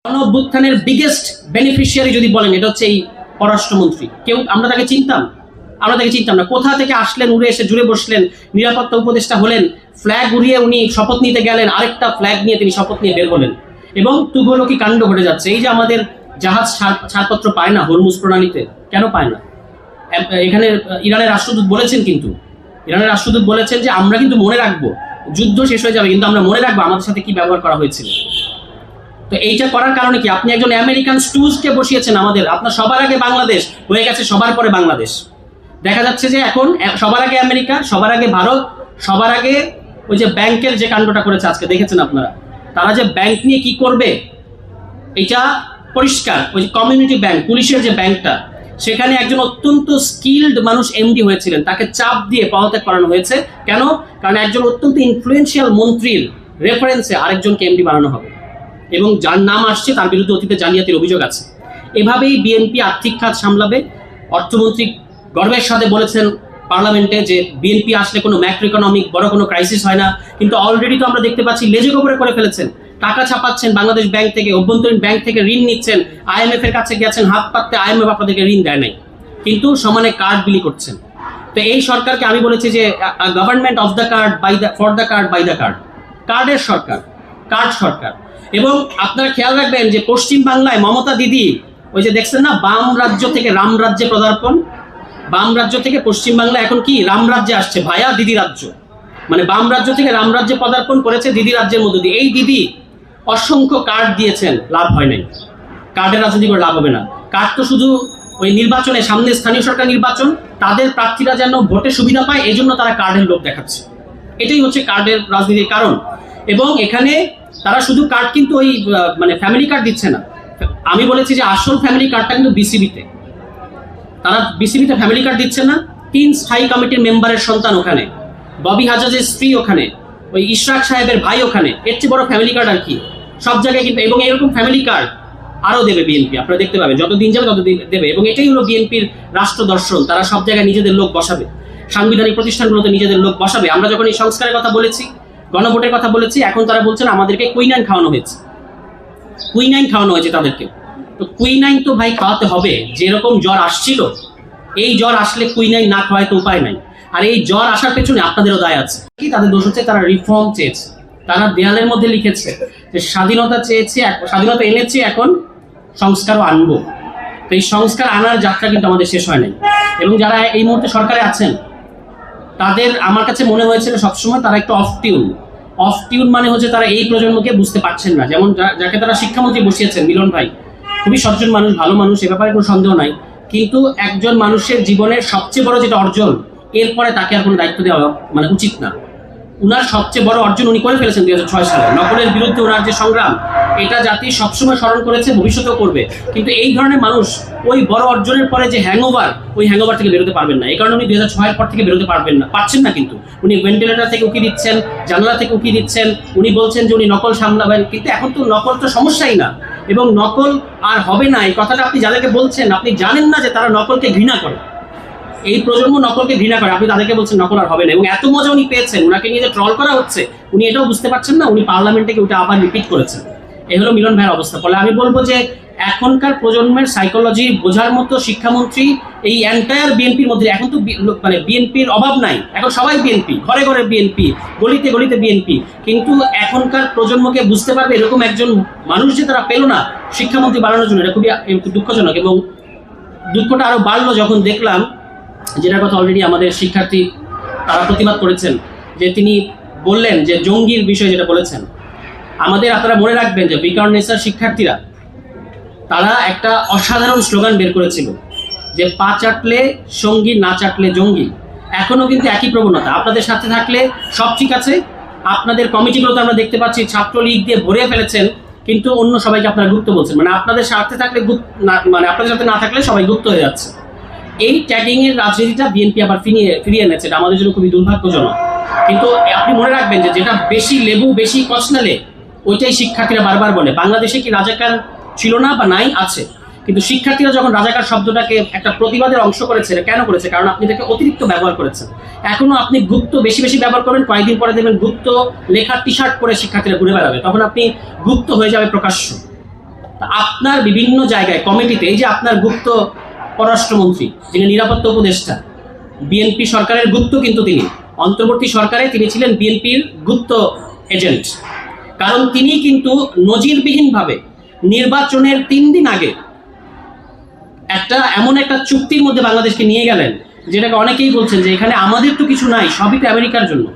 গণঅভ্যুত্থানের biggest beneficiary যদি বলেন এটা হচ্ছে এই পররাষ্ট্রমন্ত্রী। আমরা তাকে চিনতাম না। কোথা থেকে আসলেন, উড়ে এসে জুড়ে বসলেন, নিরাপত্তা উপদেষ্টা হলেন, ফ্ল্যাগ উড়িয়ে উনি শপথ নিতে গেলেন, আরেকটা ফ্ল্যাগ নিয়ে তিনি শপথ নিয়ে বের হলেন, এবং তুঘলকি কাণ্ড ঘটে যাচ্ছে। এই যে আমাদের জাহাজ ছাড়পত্র পায় না হরমুজ প্রণালীতে, কেন পায় না? এখানে ইরানের রাষ্ট্রদূত বলেছেন যে আমরা কিন্তু মনে রাখবো, যুদ্ধ শেষ হয়ে যাবে কিন্তু আমরা মনে রাখবো আমাদের সাথে কি ব্যবহার করা হয়েছিল। তো এইটা করার কারণে কি, আপনি একজন আমেরিকান স্টুজকে বসিয়েছেন আপনার সবার আগে বাংলাদেশ হয়ে গেছে সবার পরে বাংলাদেশ। দেখা যাচ্ছে যে এখন সবার আগে আমেরিকা, সবার আগে ভারত, সবার আগে ওই যে ব্যাংকের যে কাণ্ডটা করেছে আজকে দেখেছেন আপনারা, তারা যে ব্যাংক নিয়ে কি করবে এটা পরিষ্কার। ওই যে কমিউনিটি ব্যাংক, পুলিশের যে ব্যাংকটা, সেখানে একজন অত্যন্ত স্কিল্ড মানুষ এমডি হয়েছিলেন, তাকে চাপ দিয়ে পদত্যাগ করানো হয়েছে। কেন? কারণ একজন অত্যন্ত ইনফ্লুয়েন্সিয়াল মন্ত্রীর রেফারেন্সে আরেকজনকে এমডি বানানো হবে, এবং যার নাম আসছে তার বিরুদ্ধে অতীতে জালিয়াতির অভিযোগ আছে। এভাবেই বিএনপি আর্থিক খাত সামলাবে। অর্থমন্ত্রী গর্বের সাথে বলেছেন পার্লামেন্টে যে বিএনপি আসলে কোনো ম্যাক্রো ইকোনমিক বড় কোনো ক্রাইসিস হয় না, কিন্তু অলরেডি তো আমরা দেখতে পাচ্ছি লেজে গোবরে করে ফেলেছেন। টাকা ছাপাচ্ছেন বাংলাদেশ ব্যাংক থেকে, অভ্যন্তরীণ ব্যাংক থেকে ঋণ নিচ্ছেন, IMF এর কাছে গেছেন হাত পাততে, IMF আপনাদেরকে ঋণ দেয় নাই, কিন্তু সমানে কার্ড বিলি করছেন। তো এই সরকারকে আমি বলেছি যে government of the card, for the card, by the card, কার্ডের সরকার, কার্ড সরকার। এবং আপনারা খেয়াল রাখবেন যে পশ্চিম বাংলায় মমতা দিদি, ওই যে দেখছেন না, বাম রাজ্য থেকে রাম রাজ্যে পদার্পণ, বাম রাজ্য থেকে পশ্চিম বাংলা এখন কি রাম রাজ্যে আসছে ভায়া দিদি রাজ্য, মানে বাম রাজ্য থেকে রাম রাজ্যে পদার্পণ করেছে দিদি রাজ্যের মধ্য দিয়ে। এই দিদি অসংখ্য কার্ড দিয়েছেন, লাভ হয় নাই। কার্ডের রাজনীতি করে লাভ হবে না। কার্ড তো শুধু ওই নির্বাচনে, সামনে স্থানীয় সরকার নির্বাচন, তাদের প্রার্থীরা যেন ভোটে সুবিধা পায় এই জন্য তারা কার্ডের লোভ দেখাচ্ছে। এটাই হচ্ছে কার্ডের রাজনীতির কারণ। এবং এখানে তারা শুধু কার্ড কিন্তু ওই মানে ফ্যামিলি কার্ড দিচ্ছে না। আমি বলেছি যে আসল ফ্যামিলি কার্ডটা কিন্তু বিসিবিতে, তারা বিসিবিতে ফ্যামিলি কার্ড দিচ্ছে না। 3 স্থায়ী কমিটির মেম্বারের সন্তান ওখানে, ববি হাজাজের স্ত্রী ওখানে, ওই ইশরাক সাহেবের ভাই ওখানে, এর চেয়ে বড় ফ্যামিলি কার্ড আর কি? সব জায়গায় কিন্তু, এবং এরকম ফ্যামিলি কার্ড আরও দেবে বিএনপি, আপনারা দেখতে পাবেন, যতদিন যাবে ততদিন দেবে। এবং এটাই হলো বিএনপির রাষ্ট্র দর্শন। তারা সব জায়গায় নিজেদের লোক বসাবে, সাংবিধানিক প্রতিষ্ঠানগুলোতে নিজেদের লোক বসাবে। আমরা যখন এই সংস্কারের কথা বলেছি, গণভোটের কথা বলেছি, এখন তারা বলছেন আমাদেরকে কুইনাইন খাওয়ানো হয়েছে, তাদেরকে। তো কুইনাইন তো ভাই খাওয়াতে হবে। যেরকম জ্বর আসছিল, এই জ্বর আসলে কুইনাইন না খাওয়ায় তো উপায় নাই। আর এই জ্বর আসার পেছনে আপনাদেরও দায় আছে। কি তাদের দোষ হচ্ছে? তারা রিফর্ম চেয়েছে। তারা দেয়ালের মধ্যে লিখেছে যে স্বাধীনতা চেয়েছি, স্বাধীনতা এনেছি, এখন সংস্কারও আনবো। তো এই সংস্কার আনার যাত্রা কিন্তু আমাদের শেষ হয় নাই। এবং যারা এই মুহূর্তে সরকারে আছেন, তাদের আমার কাছে মনে হয়েছিল সবসময় তারা একটু অফ টিউন মানে হচ্ছে তারা এই প্রজন্মকে বুঝতে পারছেন না। যেমন যাকে তারা শিক্ষামন্ত্রী বসিয়েছেন, মিলন ভাই খুবই সচেতন মানুষ, ভালো মানুষ, এ ব্যাপারে কোনো সন্দেহ নাই। কিন্তু একজন মানুষের জীবনের সবচেয়ে বড় যেটা অর্জন, এরপরে তাকে আর কোনো দায়িত্ব দেওয়া মানে উচিত না। উনার সবচেয়ে বড় অর্জন উনি করে ফেলেছেন 2006 সালে, নকলের বিরুদ্ধে ওনার যে সংগ্রাম, এটা জাতি সবসময় স্মরণ করেছে, ভবিষ্যতেও করবে। কিন্তু এই ধরনের মানুষ ওই বড় অর্জনের পরে যে ওই হ্যাংওভার থেকে বেরোতে পারবেন না। এই কারণে উনি 2006 পর থেকে বেরোতে পারছেন না। কিন্তু উনি ভেন্টিলেটর থেকে উকি দিচ্ছেন, জানালা থেকে উকি দিচ্ছেন, উনি বলছেন যে উনি নকল সামলাবেন, কিন্তু এখন তো নকল তো সমস্যাই না, এবং নকল আর হবে না। এই কথাটা আপনি যাদেরকে বলছেন, আপনি জানেন না যে তারা নকলকে ঘৃণা করে। এই প্রজন্ম নকলকে ঘৃণা করে, আপনি তাদেরকে বলছেন নকল আর হবে না। এবং এত মজা উনি পেয়েছেন, ওনাকে নিয়ে যে ট্রল করা হচ্ছে, উনি এটাও বুঝতে পারছেন না। উনি পার্লামেন্টে ওটা আবার রিপিট করেছেন। এই হলো মিলন ভাইয়ের অবস্থা। ফলে আমি বলবো যে এখনকার প্রজন্মের সাইকোলজি বোঝার মতো শিক্ষামন্ত্রী এই এন্টায়ার বিএনপির মধ্যে, এখন তো মানে বিএনপির অভাব নাই, এখন সবাই বিএনপি, ঘরে ঘরে বিএনপি, গলিতে গলিতে বিএনপি। কিন্তু এখনকার প্রজন্মকে বুঝতে পারবে এরকম একজন মানুষ যে তারা পেল না শিক্ষামন্ত্রী বানানোর জন্য, এটা খুবই দুঃখজনক। এবং দুঃখটা আরো বাড়লো যখন দেখলাম, যেটার কথা অলরেডি আমাদের শিক্ষার্থী তারা প্রতিবাদ করেছেন, যে তিনি বললেন যে জঙ্গির বিষয়ে যেটা বলেছেন, আপনারা মনে রাখবেন যে বিকারনেসার শিক্ষার্থীরা তারা একটা অসাধারণ স্লোগান বের করেছিল যে পা চাটলে সঙ্গী, না চাটলে জঙ্গি। এখনো কিন্তু একই প্রবণতা। আপনাদের সাথে থাকলে সব ঠিক আছে, আপনাদের কমিটিগুলোতে আমরা দেখতে পাচ্ছি ছাত্রলীগ দিয়ে ভরে ফেলেছেন, কিন্তু অন্য সবাইকে আপনারা গুপ্ত বলছেন। মানে আপনাদের সাথে থাকলে মানে আপনাদের সাথে না থাকলে সবাই গুপ্ত হয়ে যাচ্ছে। এই ট্যাগিং এর রাজনীতিটা বিএনপি আবার ফিরিয়ে এনেছে, এটা আমাদের জন্য খুবই দুর্ভাগ্যজনক। কিন্তু আপনি মনে রাখবেন যে যেটা বেশি লেবু বেশি কচনালে, ওইটাই শিক্ষার্থীরা বারবার বলে। বাংলাদেশে কি রাজাকার ছিল না বা নাই? আছে। কিন্তু শিক্ষার্থীরা যখন রাজাকার শব্দটাকে একটা প্রতিবাদের অংশ করেছে, কেন করেছে? কারণ আপনি এটাকে অতিরিক্ত ব্যবহার করেছেন। এখনো আপনি গুপ্ত বেশি ব্যবহার করবেন, কয়েকদিন পরে দেখবেন গুপ্ত লেখার টি শার্ট পরে শিক্ষার্থীরা ঘুরে বেড়াবে, তখন আপনি গুপ্ত হয়ে যাবে প্রকাশ্য। আপনার বিভিন্ন জায়গায় কমিটিতে, এই যে আপনার গুপ্ত পররাষ্ট্রমন্ত্রী যিনি নিরাপত্তা উপদেষ্টা, বিএনপি সরকারের গুপ্ত, কিন্তু তিনি অন্তর্বর্তী সরকারে তিনি ছিলেন বিএনপির গুপ্ত এজেন্ট, কারণ তিনি কিন্তু নজিরবিহীনভাবে নির্বাচনের 3 দিন আগে এমন একটা চুক্তির মধ্যে বাংলাদেশকে নিয়ে গেলেন, যেটাকে অনেকেই বলছেন যে এখানে আমাদের তো কিছু নাই, সবই তো আমেরিকার জন্য।